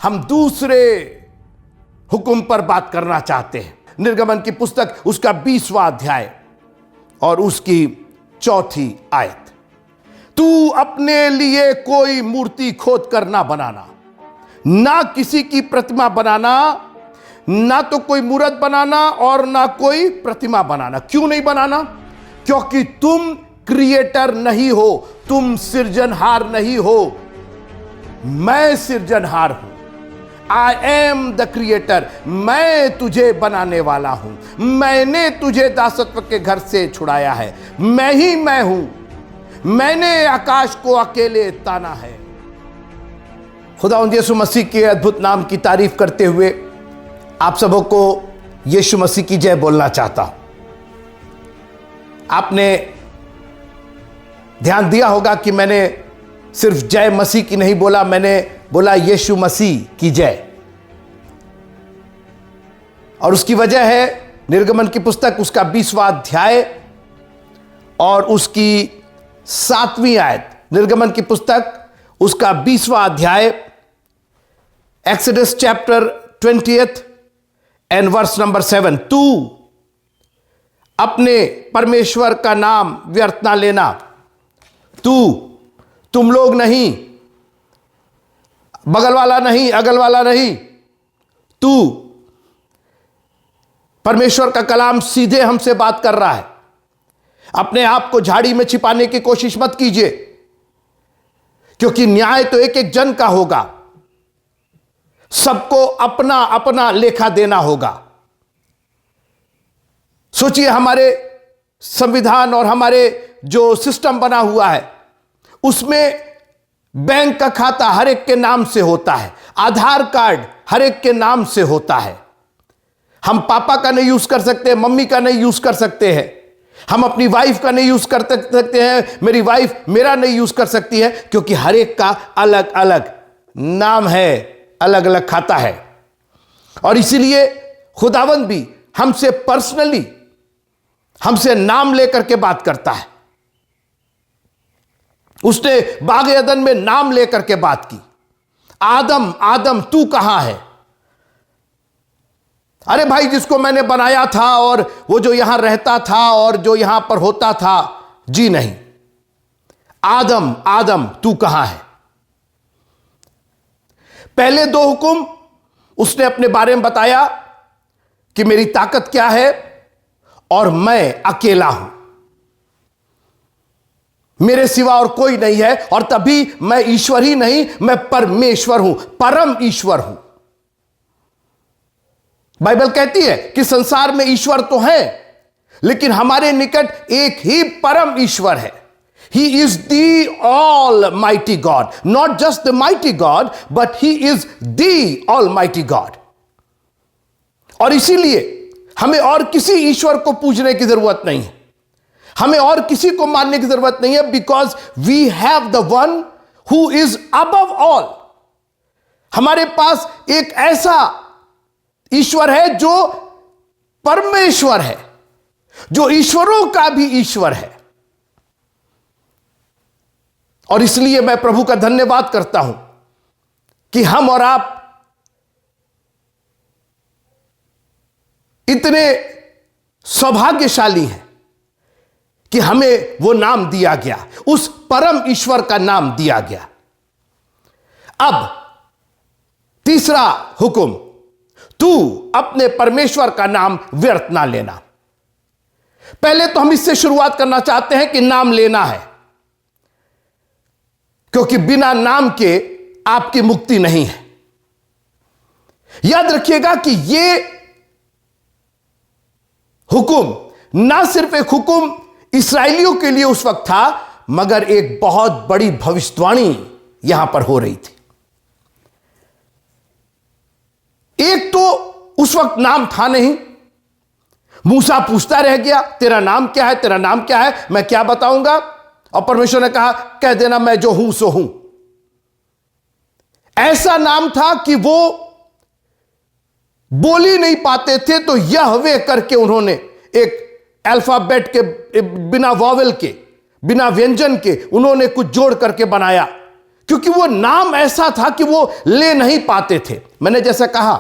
हम दूसरे हुक्म पर बात करना चाहते हैं। निर्गमन की पुस्तक उसका 20वां अध्याय और उसकी 4थी आयत। तू अपने लिए कोई मूर्ति खोद कर ना बनाना, ना किसी की प्रतिमा बनाना, ना तो कोई मूर्त बनाना और ना कोई प्रतिमा बनाना। क्यों नहीं बनाना? क्योंकि तुम क्रिएटर नहीं हो, तुम सृजनहार नहीं हो, मैं सृजनहार हूं। आई एम द क्रिएटर, मैं तुझे बनाने वाला हूं, मैंने तुझे दासत्व के घर से छुड़ाया है, मैं ही मैं हूं, मैंने आकाश को अकेले ताना है। खुदावंद यीशु मसीह के अद्भुत नाम की तारीफ करते हुए आप सबों को यीशु मसीह की जय बोलना चाहता हूं। आपने ध्यान दिया होगा कि मैंने सिर्फ जय मसीह की नहीं बोला, मैंने बोला यीशु मसीह की जय। और उसकी वजह है निर्गमन की पुस्तक उसका 20वां अध्याय और उसकी 7वीं आयत। निर्गमन की पुस्तक उसका 20वां अध्याय, Exodus chapter 20 and verse number 7। तू अपने परमेश्वर का नाम व्यर्थ ना लेना। तुम लोग नहीं, बगल वाला नहीं, अगल वाला नहीं, तू। परमेश्वर का कलाम सीधे हमसे बात कर रहा है। अपने आप को झाड़ी में छिपाने की कोशिश मत कीजिए, क्योंकि न्याय तो एक एक जन का होगा, सबको अपना अपना लेखा देना होगा। सोचिए, हमारे संविधान और हमारे जो सिस्टम बना हुआ है उसमें बैंक का खाता हर एक के नाम से होता है, आधार कार्ड हर एक के नाम से होता है। हम पापा का नहीं यूज कर सकते, मम्मी का नहीं यूज कर सकते हैं, हम अपनी वाइफ का नहीं यूज कर सकते हैं, मेरी वाइफ मेरा नहीं यूज कर सकती है, क्योंकि हर एक का अलग अलग नाम है, अलग अलग खाता है। और इसीलिए खुदावंद भी हमसे पर्सनली, हमसे नाम लेकर के बात करता है। उसने बाग अदन में नाम लेकर के बात की, आदम आदम तू कहां है? अरे भाई, जिसको मैंने बनाया था और वो जो यहां रहता था और जो यहां पर होता था, जी नहीं, आदम आदम तू कहां है? पहले 2 हुक्म उसने अपने बारे में बताया कि मेरी ताकत क्या है और मैं अकेला हूं, मेरे सिवा और कोई नहीं है। और तभी मैं ईश्वर ही नहीं, मैं परमेश्वर हूं, परम ईश्वर हूं। बाइबल कहती है कि संसार में ईश्वर तो है, लेकिन हमारे निकट एक ही परम ईश्वर है। He is the all mighty God, not just the mighty God, but he is the all mighty God. और इसीलिए हमें और किसी ईश्वर को पूजने की जरूरत नहीं है, हमें और किसी को मानने की जरूरत नहीं है, because we have the one who is above all. हमारे पास एक ऐसा ईश्वर है जो परमेश्वर है, जो ईश्वरों का भी ईश्वर है। और इसलिए मैं प्रभु का धन्यवाद करता हूं कि हम और आप इतने सौभाग्यशाली हैं कि हमें वो नाम दिया गया, उस परम ईश्वर का नाम दिया गया। अब तीसरा हुक्म, तू अपने परमेश्वर का नाम व्यर्थ ना लेना। पहले तो हम इससे शुरुआत करना चाहते हैं कि नाम लेना है, क्योंकि बिना नाम के आपकी मुक्ति नहीं है। याद रखिएगा कि यह हुक्म ना सिर्फ एक हुक्म इस्राएलियों के लिए उस वक्त था, मगर एक बहुत बड़ी भविष्यवाणी यहां पर हो रही थी। एक तो उस वक्त नाम था नहीं, मूसा पूछता रह गया, तेरा नाम क्या है, तेरा नाम क्या है, मैं क्या बताऊंगा? और परमेश्वर ने कहा, कह देना मैं जो हूं सो हूं। ऐसा नाम था कि वो बोल ही नहीं पाते थे, तो यहवे करके उन्होंने एक अल्फाबेट के बिना वॉवेल के, बिना व्यंजन के उन्होंने कुछ जोड़ करके बनाया, क्योंकि वो नाम ऐसा था कि वो ले नहीं पाते थे। मैंने जैसा कहा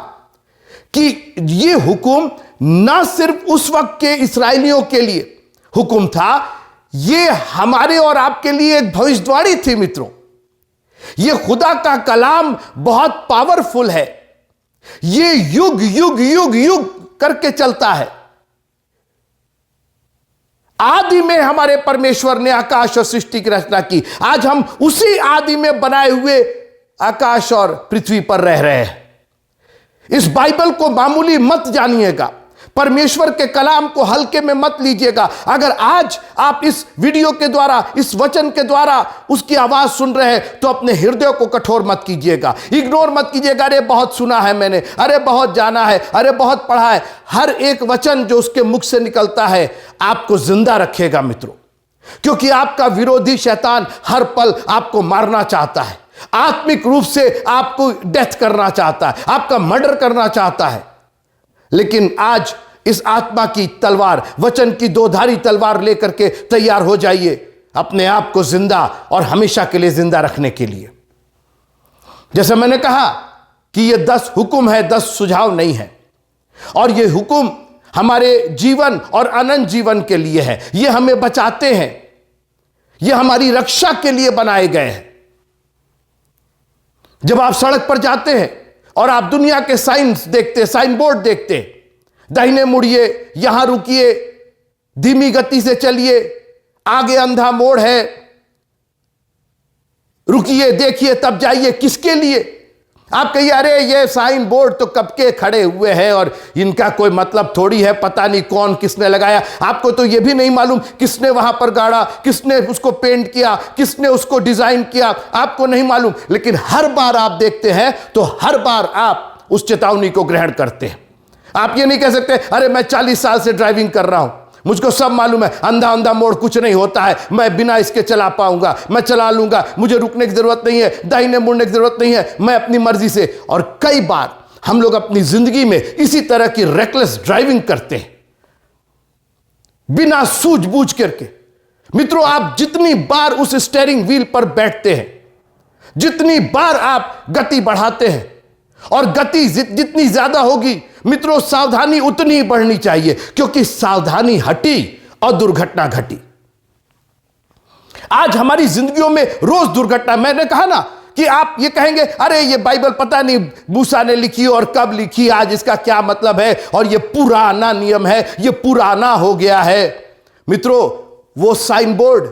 कि ये हुक्म ना सिर्फ उस वक्त के इस्राएलियों के लिए हुक्म था, ये हमारे और आपके लिए एक भविष्यवाणी थी मित्रों। ये खुदा का कलाम बहुत पावरफुल है, ये युग युग युग युग करके चलता है। आदि में हमारे परमेश्वर ने आकाश और सृष्टि की रचना की। आज हम उसी आदि में बनाए हुए आकाश और पृथ्वी पर रह रहे हैं। इस बाइबल को मामूली मत जानिएगा, परमेश्वर के कलाम को हल्के में मत लीजिएगा। अगर आज आप इस वीडियो के द्वारा, इस वचन के द्वारा उसकी आवाज सुन रहे हैं तो अपने हृदय को कठोर मत कीजिएगा, इग्नोर मत कीजिएगा। अरे बहुत सुना है मैंने, अरे बहुत जाना है, अरे बहुत पढ़ा है। हर एक वचन जो उसके मुख से निकलता है आपको जिंदा रखेगा मित्रों, क्योंकि आपका विरोधी शैतान हर पल आपको मारना चाहता है, आत्मिक रूप से आपको डेथ करना चाहता है, आपका मर्डर करना चाहता है। लेकिन आज इस आत्मा की तलवार, वचन की दोधारी तलवार लेकर के तैयार हो जाइए अपने आप को जिंदा और हमेशा के लिए जिंदा रखने के लिए। जैसे मैंने कहा कि ये 10 हुक्म है, 10 सुझाव नहीं है। और ये हुक्म हमारे जीवन और अनंत जीवन के लिए है। ये हमें बचाते हैं, ये हमारी रक्षा के लिए बनाए गए हैं। जब आप सड़क पर जाते हैं और आप दुनिया के साइंस देखते, साइन बोर्ड देखते, दाहिने मुड़िए, यहां रुकिए, धीमी गति से चलिए, आगे अंधा मोड़ है, रुकिए, देखिए तब जाइए। किसके लिए? आप कहिए अरे ये साइन बोर्ड तो कब के खड़े हुए हैं और इनका कोई मतलब थोड़ी है, पता नहीं कौन किसने लगाया। आपको तो यह भी नहीं मालूम किसने वहां पर गाड़ा, किसने उसको पेंट किया, किसने उसको डिजाइन किया, आपको नहीं मालूम। लेकिन हर बार आप देखते हैं तो हर बार आप उस चेतावनी को ग्रहण करते हैं। आप ये नहीं कह सकते अरे मैं 40 साल से ड्राइविंग कर रहा हूं, मुझको सब मालूम है, अंधा अंधा मोड़ कुछ नहीं होता है, मैं बिना इसके चला पाऊंगा, मैं चला लूंगा, मुझे रुकने की जरूरत नहीं है, दाहिने मुड़ने की जरूरत नहीं है, मैं अपनी मर्जी से। और कई बार हम लोग अपनी जिंदगी में इसी तरह की रेकलेस ड्राइविंग करते हैं, बिना सूझबूझ करके। मित्रों, आप जितनी बार उस स्टीयरिंग व्हील पर बैठते हैं, जितनी बार आप गति बढ़ाते हैं, और गति जितनी ज्यादा होगी मित्रों, सावधानी उतनी ही बढ़नी चाहिए, क्योंकि सावधानी हटी और दुर्घटना घटी। आज हमारी जिंदगियों में रोज दुर्घटना। मैंने कहा ना कि आप ये कहेंगे अरे ये बाइबल पता नहीं मूसा ने लिखी और कब लिखी, आज इसका क्या मतलब है, और ये पुराना नियम है, ये पुराना हो गया है। मित्रों, वो साइन बोर्ड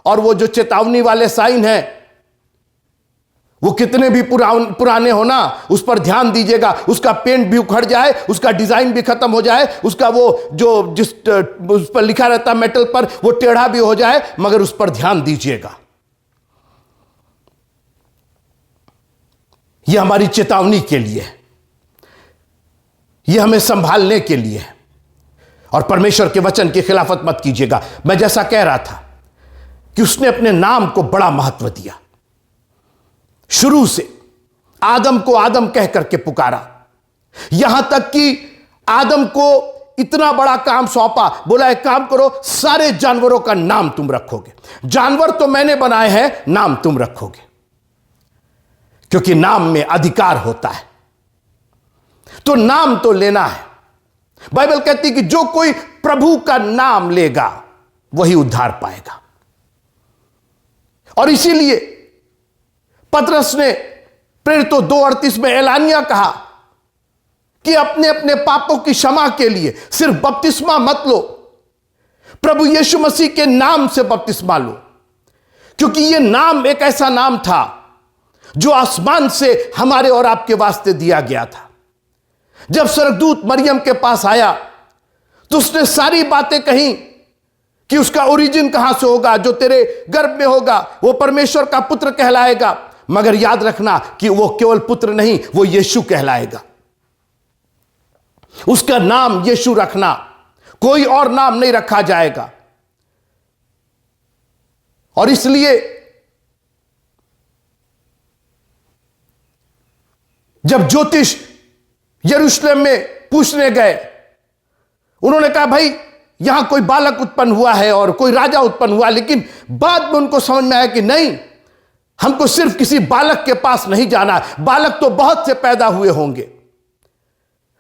और वो जो चेतावनी वाले साइन है, वो कितने भी पुराने हो ना, उस पर ध्यान दीजिएगा। उसका पेंट भी उखड़ जाए, उसका डिजाइन भी खत्म हो जाए, उसका वो जो जिस उस पर लिखा रहता है मेटल पर, वो टेढ़ा भी हो जाए, मगर उस पर ध्यान दीजिएगा। यह हमारी चेतावनी के लिए है, यह हमें संभालने के लिए है। और परमेश्वर के वचन की खिलाफत मत कीजिएगा। मैं जैसा कह रहा था कि उसने अपने नाम को बड़ा महत्व दिया। शुरू से आदम को आदम कह करके पुकारा, यहां तक कि आदम को इतना बड़ा काम सौंपा, बोला एक काम करो, सारे जानवरों का नाम तुम रखोगे। जानवर तो मैंने बनाए हैं, नाम तुम रखोगे, क्योंकि नाम में अधिकार होता है। तो नाम तो लेना है। बाइबल कहती है कि जो कोई प्रभु का नाम लेगा वही उद्धार पाएगा। और इसीलिए पतरस ने प्रेरितों 2:38 में एलानिया कहा कि अपने अपने पापों की क्षमा के लिए सिर्फ बपतिस्मा मत लो, प्रभु यीशु मसीह के नाम से बपतिस्मा लो, क्योंकि यह नाम एक ऐसा नाम था जो आसमान से हमारे और आपके वास्ते दिया गया था। जब स्वर्गदूत मरियम के पास आया तो उसने सारी बातें कही कि उसका ओरिजिन कहां से होगा, जो तेरे गर्भ में होगा वो परमेश्वर का पुत्र कहलाएगा। मगर याद रखना कि वो केवल पुत्र नहीं, वो यीशु कहलाएगा। उसका नाम यीशु रखना, कोई और नाम नहीं रखा जाएगा। और इसलिए जब ज्योतिष यरूशलेम में पूछने गए, उन्होंने कहा भाई यहां कोई बालक उत्पन्न हुआ है और कोई राजा उत्पन्न हुआ, लेकिन बाद में उनको समझ में आया कि नहीं, हमको सिर्फ किसी बालक के पास नहीं जाना। बालक तो बहुत से पैदा हुए होंगे,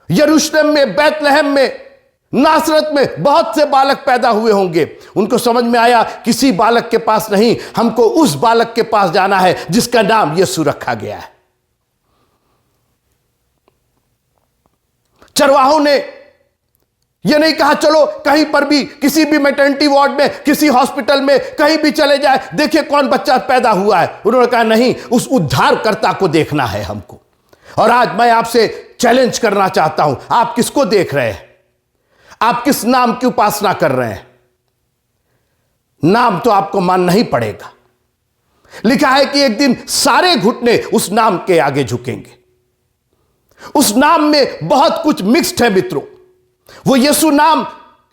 यरूशलेम में, बैतलहम में, नासरत में बहुत से बालक पैदा हुए होंगे। उनको समझ में आया किसी बालक के पास नहीं, हमको उस बालक के पास जाना है जिसका नाम यीशु रखा गया है। चरवाहों ने यह नहीं कहा चलो कहीं पर भी, किसी भी मैटरनिटी वार्ड में, किसी हॉस्पिटल में, कहीं भी चले जाए, देखिए कौन बच्चा पैदा हुआ है। उन्होंने कहा नहीं, उस उद्धारकर्ता को देखना है हमको। और आज मैं आपसे चैलेंज करना चाहता हूं, आप किसको देख रहे हैं? आप किस नाम की उपासना कर रहे हैं? नाम तो आपको मानना ही पड़ेगा। लिखा है कि एक दिन सारे घुटने उस नाम के आगे झुकेंगे। उस नाम में बहुत कुछ मिक्स्ड है मित्रों। वो यीशु नाम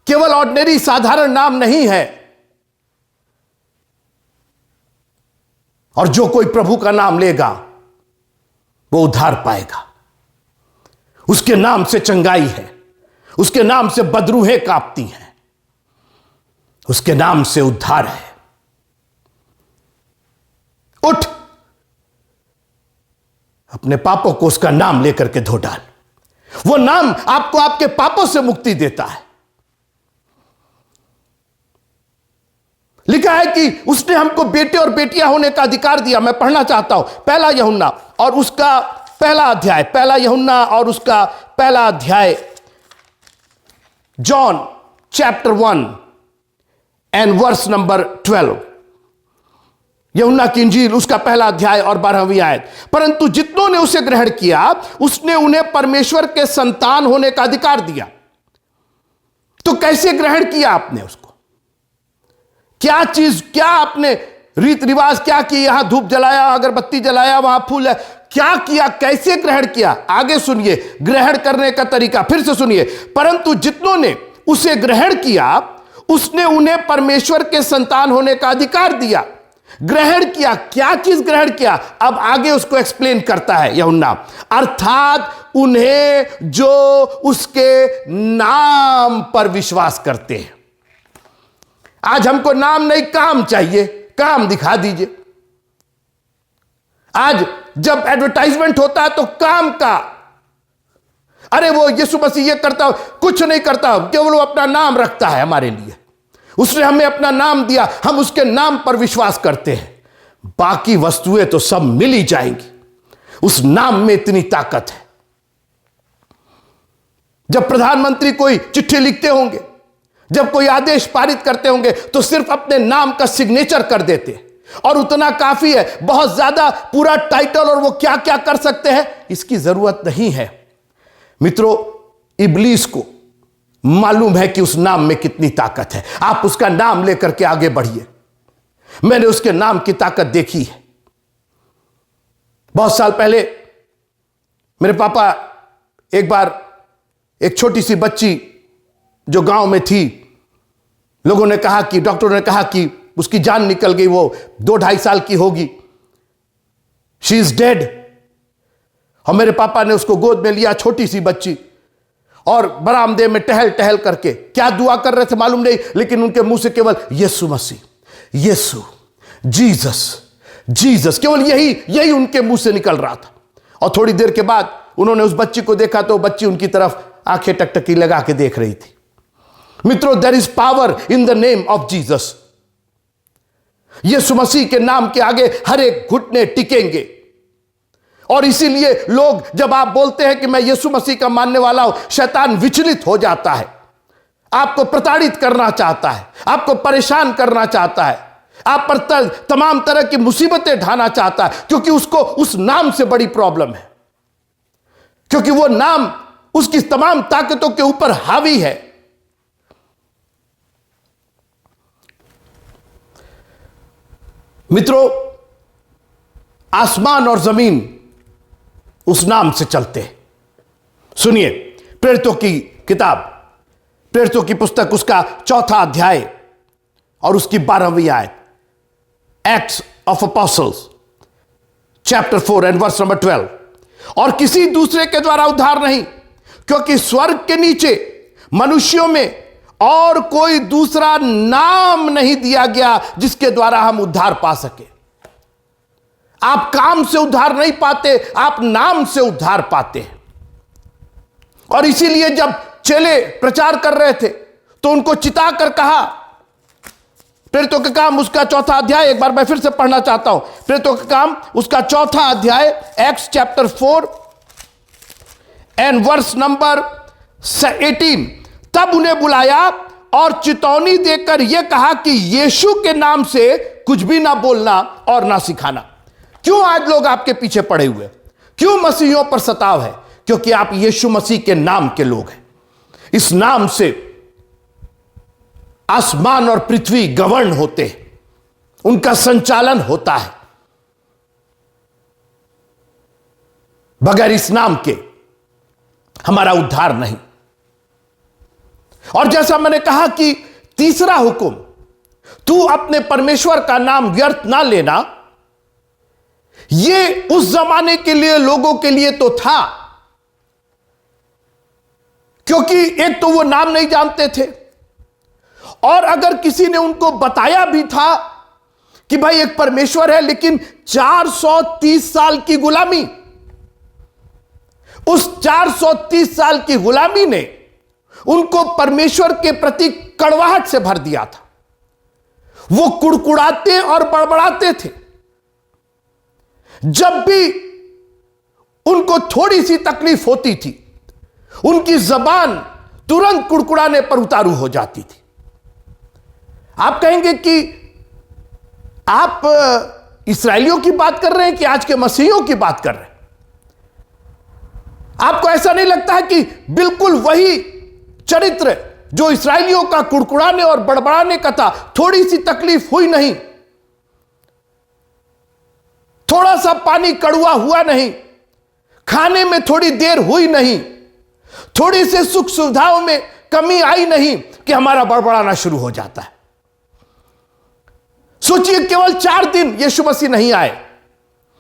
केवल ऑर्डिनरी साधारण नाम नहीं है। और जो कोई प्रभु का नाम लेगा वो उद्धार पाएगा। उसके नाम से चंगाई है, उसके नाम से बदरूहें कांपती हैं, उसके नाम से उद्धार है। उठ, अपने पापों को उसका नाम लेकर के धो डाल। वो नाम आपको आपके पापों से मुक्ति देता है। लिखा है कि उसने हमको बेटे और बेटियां होने का अधिकार दिया। मैं पढ़ना चाहता हूं पहला यूहन्ना और उसका पहला अध्याय, पहला यूहन्ना और उसका पहला अध्याय, John chapter 1 and verse number 12। यूहन्ना की इंजील उसका पहला अध्याय और 12वीं आयत। परंतु जितनों ने उसे ग्रहण किया उसने उन्हें परमेश्वर के संतान होने का अधिकार दिया। तो कैसे ग्रहण किया आपने उसको? क्या चीज, क्या आपने रीत रिवाज क्या की? यहां धूप जलाया, अगरबत्ती जलाया, वहां फूल है, क्या किया? कैसे ग्रहण किया? आगे सुनिए ग्रहण करने का तरीका, फिर से सुनिए। परंतु जितनों ने उसे ग्रहण किया उसने उन्हें परमेश्वर के संतान होने का अधिकार दिया। ग्रहण किया, क्या चीज ग्रहण किया? अब आगे उसको एक्सप्लेन करता है यूहन्ना। अर्थात उन्हें जो उसके नाम पर विश्वास करते हैं। आज हमको नाम नहीं, काम चाहिए। काम दिखा दीजिए। आज जब एडवर्टाइजमेंट होता है तो काम का, अरे वो यीशु मसीह ये करता, कुछ नहीं करता, केवल वो अपना नाम रखता है हमारे लिए। उसने हमें अपना नाम दिया, हम उसके नाम पर विश्वास करते हैं। बाकी वस्तुएं तो सब मिल ही जाएंगी। उस नाम में इतनी ताकत है। जब प्रधानमंत्री कोई चिट्ठी लिखते होंगे, जब कोई आदेश पारित करते होंगे, तो सिर्फ अपने नाम का सिग्नेचर कर देते और उतना काफी है। बहुत ज्यादा पूरा टाइटल और वो क्या क्या कर सकते हैं इसकी जरूरत नहीं है। मित्रों, इब्लीस को मालूम है कि उस नाम में कितनी ताकत है। आप उसका नाम लेकर के आगे बढ़िए। मैंने उसके नाम की ताकत देखी है। बहुत साल पहले मेरे पापा एक बार एक छोटी सी बच्ची जो गांव में थी, लोगों ने कहा कि, डॉक्टरों ने कहा कि उसकी जान निकल गई, वो 2-2.5 साल की होगी, शी इज डेड। और मेरे पापा ने उसको गोद में लिया, छोटी सी बच्ची, और बरामदे में टहल टहल करके क्या दुआ कर रहे थे मालूम नहीं, लेकिन उनके मुंह से केवल यीशु मसीह, यीशु, जीसस, जीसस, केवल यही उनके मुंह से निकल रहा था। और थोड़ी देर के बाद उन्होंने उस बच्ची को देखा तो बच्ची उनकी तरफ आंखें टकटकी लगा के देख रही थी। मित्रों, there is power in the name of Jesus. यीशु मसीह के नाम के आगे हर एक घुटने टिकेंगे। और इसीलिए लोग, जब आप बोलते हैं कि मैं यीशु मसीह का मानने वाला हूं, शैतान विचलित हो जाता है, आपको प्रताड़ित करना चाहता है, आपको परेशान करना चाहता है, आप पर तमाम तरह की मुसीबतें ढाना चाहता है, क्योंकि उसको उस नाम से बड़ी प्रॉब्लम है, क्योंकि वो नाम उसकी तमाम ताकतों के ऊपर हावी है। मित्रों, आसमान और जमीन उस नाम से चलते हैं। सुनिए प्रेरितों की किताब, प्रेरितों की पुस्तक, उसका 4था अध्याय और उसकी 12वीं आयत, Acts of Apostles chapter 4 and verse number 12। और किसी दूसरे के द्वारा उद्धार नहीं, क्योंकि स्वर्ग के नीचे मनुष्यों में और कोई दूसरा नाम नहीं दिया गया जिसके द्वारा हम उद्धार पा सके। आप काम से उद्धार नहीं पाते, आप नाम से उद्धार पाते हैं। और इसीलिए जब चेले प्रचार कर रहे थे तो उनको चिता कर कहा, प्रेरितों के काम उसका 4 अध्याय, एक बार मैं फिर से पढ़ना चाहता हूं, प्रेरितों के काम उसका 4 अध्याय, Acts chapter 4 and verse number 18। तब उन्हें बुलाया और चितौनी देकर यह कहा कि यीशु के नाम से कुछ भी ना बोलना और ना सिखाना। क्यों आज लोग आपके पीछे पड़े हुए? क्यों मसीहियों पर सताव है? क्योंकि आप यीशु मसीह के नाम के लोग हैं। इस नाम से आसमान और पृथ्वी गवर्न होते हैं, उनका संचालन होता है। बगैर इस नाम के हमारा उद्धार नहीं। और जैसा मैंने कहा कि तीसरा हुक्म, तू अपने परमेश्वर का नाम व्यर्थ ना लेना, यह उस जमाने के लिए लोगों के लिए तो था, क्योंकि एक तो वो नाम नहीं जानते थे, और अगर किसी ने उनको बताया भी था कि भाई एक परमेश्वर है, लेकिन 430 साल की गुलामी, उस 430 साल की गुलामी ने उनको परमेश्वर के प्रति कड़वाहट से भर दिया था। वो कुड़कुड़ाते और बड़बड़ाते थे। जब भी उनको थोड़ी सी तकलीफ होती थी, उनकी जबान तुरंत कुड़कुड़ाने पर उतारू हो जाती थी। आप कहेंगे कि आप इस्राएलियों की बात कर रहे हैं कि आज के मसीहियों की बात कर रहे हैं? आपको ऐसा नहीं लगता है कि बिल्कुल वही चरित्र जो इस्राएलियों का कुड़कुड़ाने और बड़बड़ाने का था, थोड़ी सी तकलीफ हुई नहीं, थोड़ा सा पानी कड़वा हुआ नहीं, खाने में थोड़ी देर हुई नहीं, थोड़ी से सुख सुविधाओं में कमी आई नहीं कि हमारा बड़बड़ाना शुरू हो जाता है। सोचिए, केवल 4 दिन यीशु मसीह नहीं आए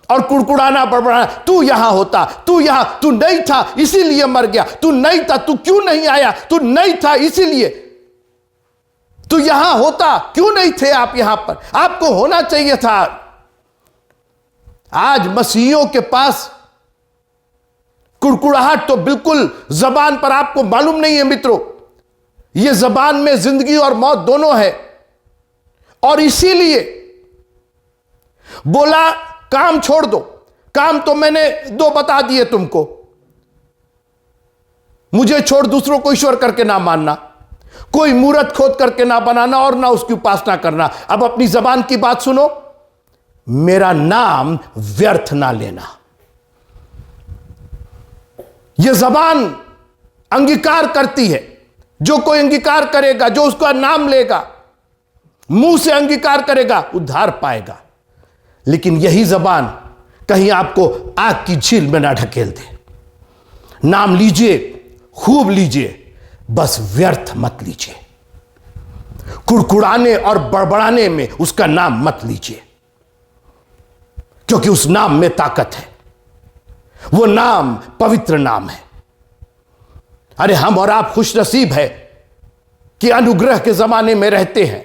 और कुड़कुड़ाना बड़बड़ाना, तू यहां होता, तू यहां, तू नहीं था इसीलिए मर गया, तू नहीं था, तू क्यों नहीं आया, तू नहीं था इसीलिए, तू यहां होता, क्यों नहीं थे आप यहां पर, आपको होना चाहिए था। आज मसीहियों के पास कुड़कुड़ाहट तो बिल्कुल जबान पर, आपको मालूम नहीं है मित्रों, यह जबान में जिंदगी और मौत दोनों है। और इसीलिए बोला काम छोड़ दो। काम तो मैंने 2 बता दिए तुमको, मुझे छोड़ दूसरों को ईश्वर करके ना मानना, कोई मूर्त खोद करके ना बनाना और ना उसकी उपासना करना। अब अपनी जबान की बात सुनो, मेरा नाम व्यर्थ ना लेना। यह जबान अंगीकार करती है, जो कोई अंगीकार करेगा, जो उसका नाम लेगा, मुंह से अंगीकार करेगा, उद्धार पाएगा। लेकिन यही जबान कहीं आपको आग की झील में ना ढकेल दे। नाम लीजिए, खूब लीजिए, बस व्यर्थ मत लीजिए। कुड़कुड़ाने और बड़बड़ाने में उसका नाम मत लीजिए, क्योंकि उस नाम में ताकत है। वो नाम पवित्र नाम है। अरे हम और आप खुश नसीब है कि अनुग्रह के जमाने में रहते हैं,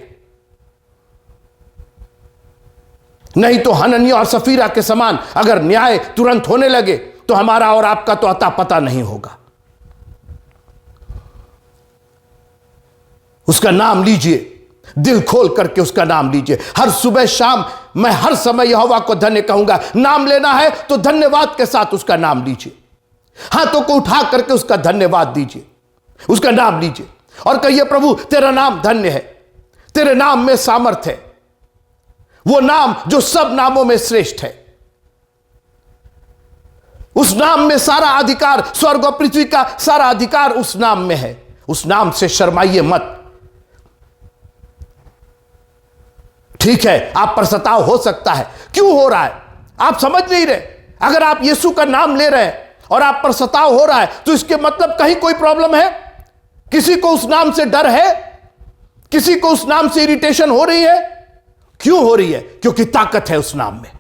नहीं तो हननिया और सफीरा के समान अगर न्याय तुरंत होने लगे तो हमारा और आपका तो अता पता नहीं होगा। उसका नाम लीजिए, दिल खोल करके उसका नाम लीजिए। हर सुबह शाम मैं हर समय यहोवा को धन्य कहूंगा। नाम लेना है तो धन्यवाद के साथ उसका नाम लीजिए, हाथों को उठा करके उसका धन्यवाद दीजिए, उसका नाम लीजिए और कहिए, प्रभु तेरा नाम धन्य है, तेरे नाम में सामर्थ्य है, वो नाम जो सब नामों में श्रेष्ठ है। उस नाम में सारा अधिकार, स्वर्ग और पृथ्वी का सारा अधिकार उस नाम में है। उस नाम से शर्माइए मत। ठीक है, आप पर सताव हो सकता है, क्यों हो रहा है आप समझ नहीं रहे। अगर आप यीशु का नाम ले रहे हैं और आप पर सताव हो रहा है तो इसके मतलब कहीं कोई प्रॉब्लम है। किसी को उस नाम से डर है, किसी को उस नाम से इरिटेशन हो रही है। क्यों हो रही है? क्योंकि ताकत है उस नाम में,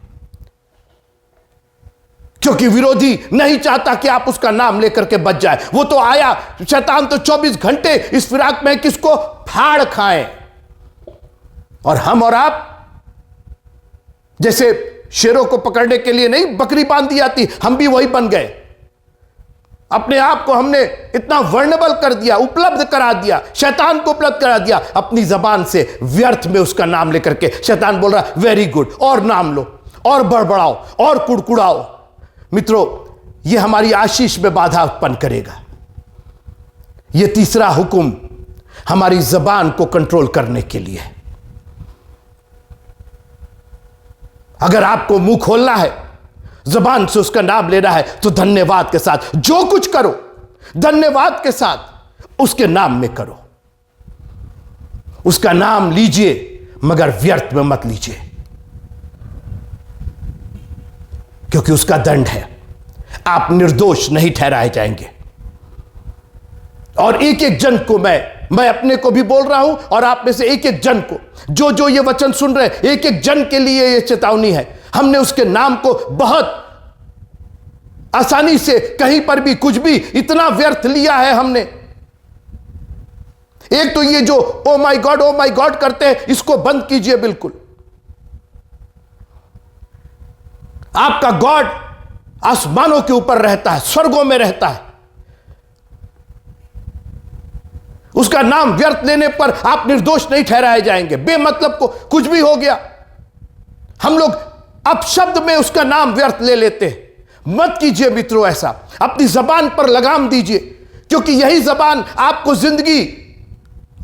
क्योंकि विरोधी नहीं चाहता कि आप उसका नाम लेकर के बच जाए। वो तो आया, शैतान तो 24 घंटे इस फिराक में किसको फाड़ खाए। और हम और आप जैसे शेरों को पकड़ने के लिए नहीं बकरी बांध दी जाती, हम भी वही बन गए। अपने आप को हमने इतना वर्नेबल कर दिया, उपलब्ध करा दिया, शैतान को उपलब्ध करा दिया अपनी जबान से, व्यर्थ में उसका नाम लेकर के। शैतान बोल रहा वेरी गुड, और नाम लो, और बड़बड़ाओ, और कुड़कुड़ाओ। मित्रों, यह हमारी आशीष में बाधा उत्पन्न करेगा। यह तीसरा हुक्म हमारी जबान को कंट्रोल करने के लिए है। अगर आपको मुंह खोलना है, जबान से उसका नाम लेना है, तो धन्यवाद के साथ जो कुछ करो, धन्यवाद के साथ उसके नाम में करो। उसका नाम लीजिए, मगर व्यर्थ में मत लीजिए, क्योंकि उसका दंड है। आप निर्दोष नहीं ठहराए जाएंगे। और एक एक जन को मैं अपने को भी बोल रहा हूं, और आप में से एक एक जन को, जो ये वचन सुन रहे हैं, एक एक जन के लिए यह चेतावनी है। हमने उसके नाम को बहुत आसानी से कहीं पर भी कुछ भी इतना व्यर्थ लिया है हमने। एक तो ये जो ओ माय गॉड करते हैं, इसको बंद कीजिए बिल्कुल। आपका गॉड आसमानों के ऊपर रहता है, स्वर्गों में रहता है। उसका नाम व्यर्थ लेने पर आप निर्दोष नहीं ठहराए जाएंगे। बेमतलब को कुछ भी हो गया, हम लोग अपशब्द में उसका नाम व्यर्थ ले लेते हैं। मत कीजिए मित्रों ऐसा। अपनी जबान पर लगाम दीजिए, क्योंकि यही जबान आपको जिंदगी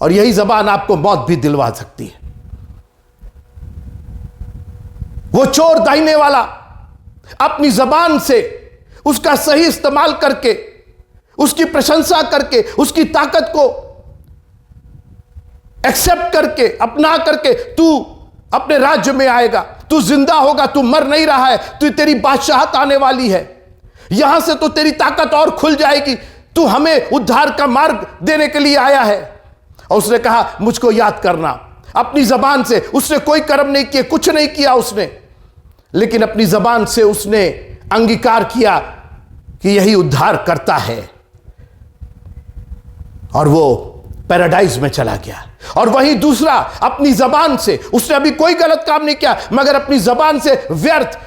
और यही जबान आपको मौत भी दिलवा सकती है। वो चोर दाहिने वाला अपनी जबान से उसका सही इस्तेमाल करके, उसकी प्रशंसा करके, उसकी ताकत को एक्सेप्ट करके, अपना करके तू अपने राज्य में आएगा, तू जिंदा होगा, तू मर नहीं रहा है, तू तेरी बादशाहत आने वाली है, यहां से तो तेरी ताकत और खुल जाएगी, तू हमें उद्धार का मार्ग देने के लिए आया है। और उसने कहा मुझको याद करना। अपनी जबान से उसने कोई कर्म नहीं किए, कुछ नहीं किया उसने, लेकिन अपनी जबान से उसने अंगीकार किया कि यही उद्धार करता है, और वो पैराडाइज में चला गया। और वहीं दूसरा, अपनी जबान से उसने अभी कोई गलत काम नहीं किया, मगर अपनी जबान से व्यर्थ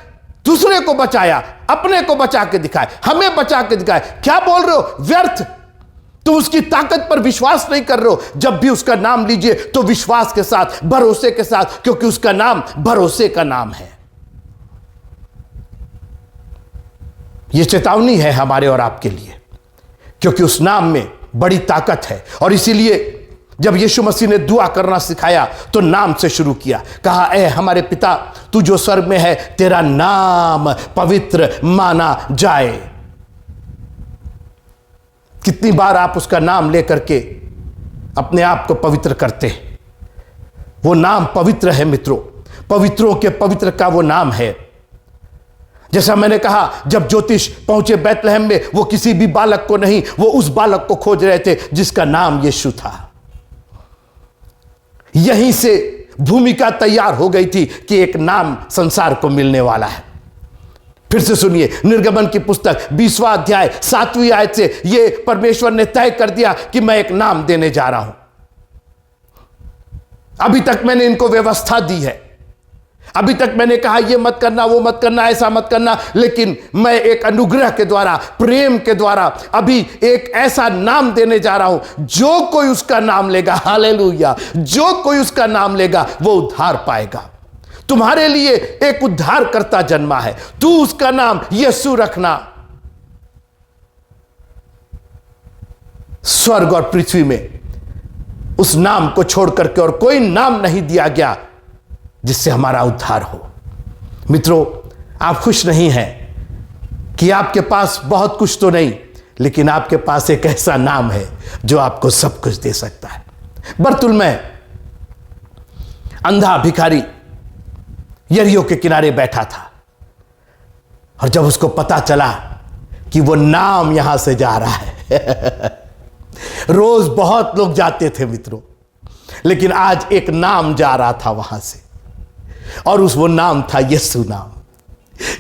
दूसरे को बचाया, अपने को बचा के दिखाए, हमें बचा के दिखाए। क्या बोल रहे हो? व्यर्थ। तुम उसकी ताकत पर विश्वास नहीं कर रहे हो। जब भी उसका नाम लीजिए तो विश्वास के साथ, भरोसे के साथ, क्योंकि उसका नाम भरोसे का नाम है। यह चेतावनी है हमारे और आपके लिए, क्योंकि उस नाम में बड़ी ताकत है। और इसीलिए जब यीशु मसीह ने दुआ करना सिखाया तो नाम से शुरू किया। कहा, ए हमारे पिता, तू जो स्वर्ग में है, तेरा नाम पवित्र माना जाए। कितनी बार आप उसका नाम लेकर के अपने आप को पवित्र करते हैं। वो नाम पवित्र है मित्रों, पवित्रों के पवित्र का वो नाम है। जैसा मैंने कहा, जब ज्योतिष पहुंचे बैतलहम में, वो किसी भी बालक को नहीं, वो उस बालक को खोज रहे थे जिसका नाम यीशु था। यहीं से भूमिका तैयार हो गई थी कि एक नाम संसार को मिलने वाला है। फिर से सुनिए, निर्गमन की पुस्तक 20वां अध्याय 7वीं आयत से ये परमेश्वर ने तय कर दिया कि मैं एक नाम देने जा रहा हूं। अभी तक मैंने इनको व्यवस्था दी है, अभी तक मैंने कहा ये मत करना, वो मत करना, ऐसा मत करना, लेकिन मैं एक अनुग्रह के द्वारा, प्रेम के द्वारा अभी एक ऐसा नाम देने जा रहा हूं, जो कोई उसका नाम लेगा, हालेलुया, जो कोई उसका नाम लेगा वो उद्धार पाएगा। तुम्हारे लिए एक उद्धारकर्ता जन्मा है, तू उसका नाम यीशु रखना। स्वर्ग और पृथ्वी में उस नाम को छोड़ करके और कोई नाम नहीं दिया गया जिससे हमारा उद्धार हो। मित्रों, आप खुश नहीं हैं कि आपके पास बहुत कुछ तो नहीं, लेकिन आपके पास एक ऐसा नाम है जो आपको सब कुछ दे सकता है। बरतुल्मै, अंधा भिखारी, यरीहो के किनारे बैठा था, और जब उसको पता चला कि वो नाम यहां से जा रहा है रोज बहुत लोग जाते थे मित्रों, लेकिन आज एक नाम जा रहा था वहां से, और वो नाम था यीशु नाम,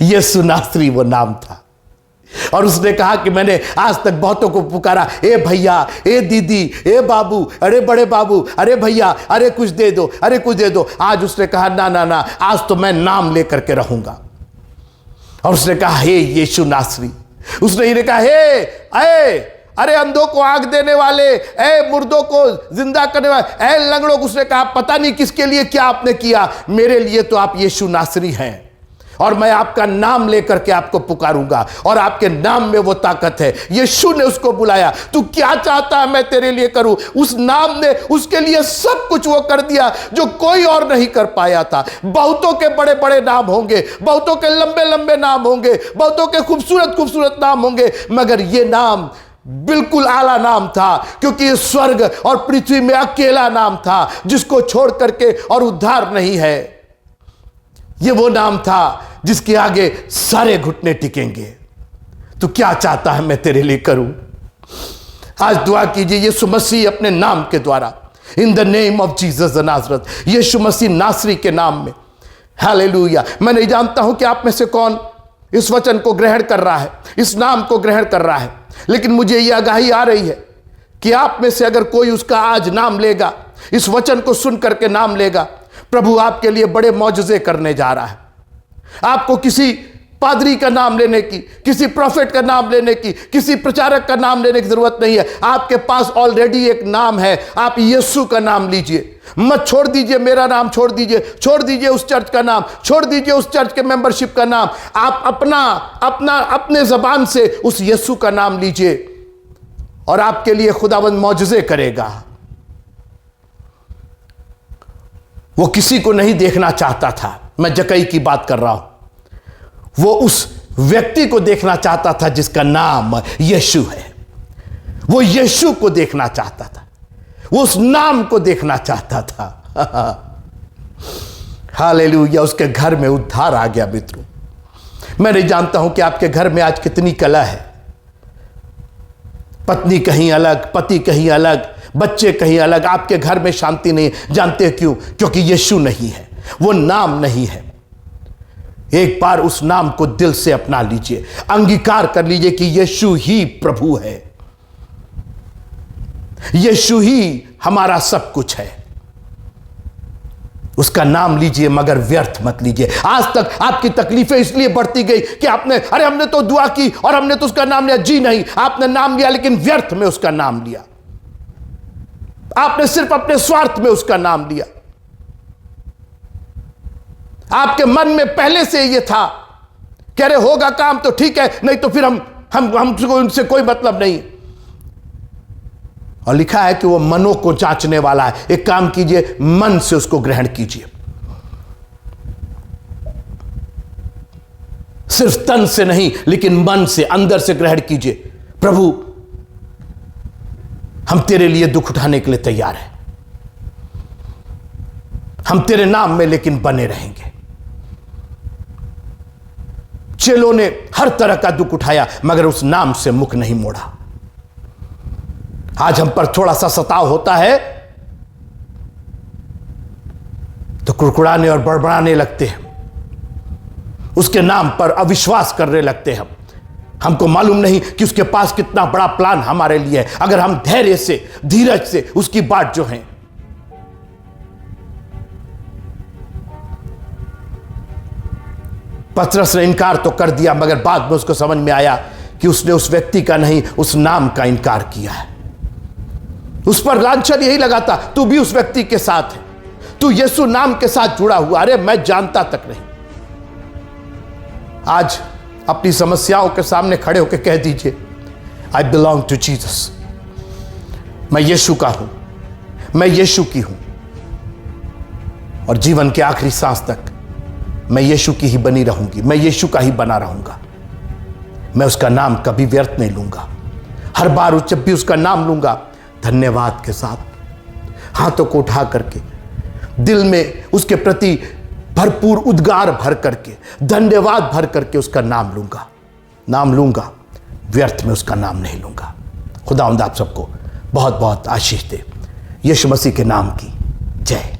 यीशु नासरी वो नाम था। और उसने कहा कि मैंने आज तक बहुतों को पुकारा, ए भैया, ए दीदी, ए बाबू, अरे बड़े बाबू, अरे भैया, अरे कुछ दे दो, अरे कुछ दे दो। आज उसने कहा ना ना ना, आज तो मैं नाम लेकर के रहूंगा। और उसने कहा, हे यीशु नासरी। उसने ये कहा, अरे अंधों को आंख देने वाले, मुर्दों को जिंदा करने वाले, लंगड़ों को। उसने कहा, पता नहीं किसके लिए क्या आपने किया, मेरे लिए तो आप यीशु नासरी हैं, और मैं आपका नाम लेकर के आपको पुकारूंगा, और आपके नाम में वो ताकत है। यीशु ने उसको बुलाया, तू क्या चाहता है मैं तेरे लिए करूं? उस नाम ने उसके लिए सब कुछ वो कर दिया जो कोई और नहीं कर पाया था। बहुतों के बड़े बड़े नाम होंगे, बहुतों के लंबे लंबे नाम होंगे, बहुतों के खूबसूरत खूबसूरत नाम होंगे, मगर ये नाम बिल्कुल आला नाम था, क्योंकि ये स्वर्ग और पृथ्वी में अकेला नाम था जिसको छोड़ करके और उद्धार नहीं है। ये वो नाम था जिसके आगे सारे घुटने टिकेंगे। तो क्या चाहता है मैं तेरे लिए करूं? आज दुआ कीजिए यीशु मसीह अपने नाम के द्वारा, in the name of Jesus the Nazareth, यीशु मसीह नासरी के नाम में। हालेलुया। मैं नहीं जानता हूं कि आप में से कौन इस वचन को ग्रहण कर रहा है, इस नाम को ग्रहण कर रहा है, लेकिन मुझे यह आगाही आ रही है कि आप में से अगर कोई उसका आज नाम लेगा, इस वचन को सुन करके नाम लेगा, प्रभु आपके लिए बड़े मौजूज़े करने जा रहा है। आपको किसी पादरी का नाम लेने की, किसी प्रोफेट का नाम लेने की, किसी प्रचारक का नाम लेने की जरूरत नहीं है। आपके पास ऑलरेडी एक नाम है, आप यीशु का नाम लीजिए। मत छोड़ दीजिए मेरा नाम, छोड़ दीजिए उस चर्च का नाम, छोड़ दीजिए उस चर्च के मेंबरशिप का नाम। आप अपने जबान से उस यीशु का नाम लीजिए, और आपके लिए खुदावंद मौजूज़े करेगा। वो किसी को नहीं देखना चाहता था, मैं जक्कई की बात कर रहा हूं। वो उस व्यक्ति को देखना चाहता था जिसका नाम यीशु है। वो यीशु को देखना चाहता था, वो उस नाम को देखना चाहता था। हालेलुया। उसके घर में उद्धार आ गया। मित्रों, मैं नहीं जानता हूं कि आपके घर में आज कितनी कला है। पत्नी कहीं अलग, पति कहीं अलग, बच्चे कहीं अलग, आपके घर में शांति नहीं। जानते क्यों? क्योंकि यीशु नहीं है, वो नाम नहीं है। एक बार उस नाम को दिल से अपना लीजिए, अंगीकार कर लीजिए कि यीशु ही प्रभु है, यीशु ही हमारा सब कुछ है। उसका नाम लीजिए, मगर व्यर्थ मत लीजिए। आज तक आपकी तकलीफें इसलिए बढ़ती गई कि हमने तो दुआ की और हमने तो उसका नाम लिया। जी नहीं, आपने नाम लिया लेकिन व्यर्थ में उसका नाम लिया। आपने सिर्फ अपने स्वार्थ में उसका नाम लिया। आपके मन में पहले से ये था कि अरे होगा काम तो ठीक है, नहीं तो फिर हमको उनसे कोई मतलब नहीं। और लिखा है कि वो मनों को जांचने वाला है। एक काम कीजिए, मन से उसको ग्रहण कीजिए, सिर्फ तन से नहीं लेकिन मन से, अंदर से ग्रहण कीजिए। प्रभु, हम तेरे लिए दुख उठाने के लिए तैयार हैं, हम तेरे नाम में लेकिन बने रहेंगे। चेलों ने हर तरह का दुख उठाया मगर उस नाम से मुख नहीं मोड़ा। आज हम पर थोड़ा सा सताव होता है तो कुड़कुड़ाने और बड़बड़ाने लगते हैं, उसके नाम पर अविश्वास करने लगते हैं। हमको मालूम नहीं कि उसके पास कितना बड़ा प्लान हमारे लिए है, अगर हम धैर्य से, धीरज से उसकी बात जो है। पतरस ने इनकार तो कर दिया, मगर बाद में उसको समझ में आया कि उसने उस व्यक्ति का नहीं, उस नाम का इनकार किया है। उस पर लांछन यही लगा था, तू भी उस व्यक्ति के साथ है, तू यीशु नाम के साथ जुड़ा हुआ। अरे मैं जानता तक नहीं। आज अपनी समस्याओं के सामने खड़े होकर कह दीजिए, आई बिलोंग टू जीसस। मैं यीशु का हूं, मैं यीशु की हूं, और जीवन के आखिरी सांस तक मैं यीशु की ही बनी रहूंगी, मैं यीशु का ही बना रहूंगा। मैं उसका नाम कभी व्यर्थ नहीं लूंगा। हर बार जब भी उसका नाम लूंगा, धन्यवाद के साथ हाथों को उठा करके, दिल में उसके प्रति भरपूर उद्गार भर करके, धन्यवाद भर करके उसका नाम लूंगा, व्यर्थ में उसका नाम नहीं लूंगा। खुदावंद आप सबको बहुत बहुत आशीष दे। यीशु मसीह के नाम की जय।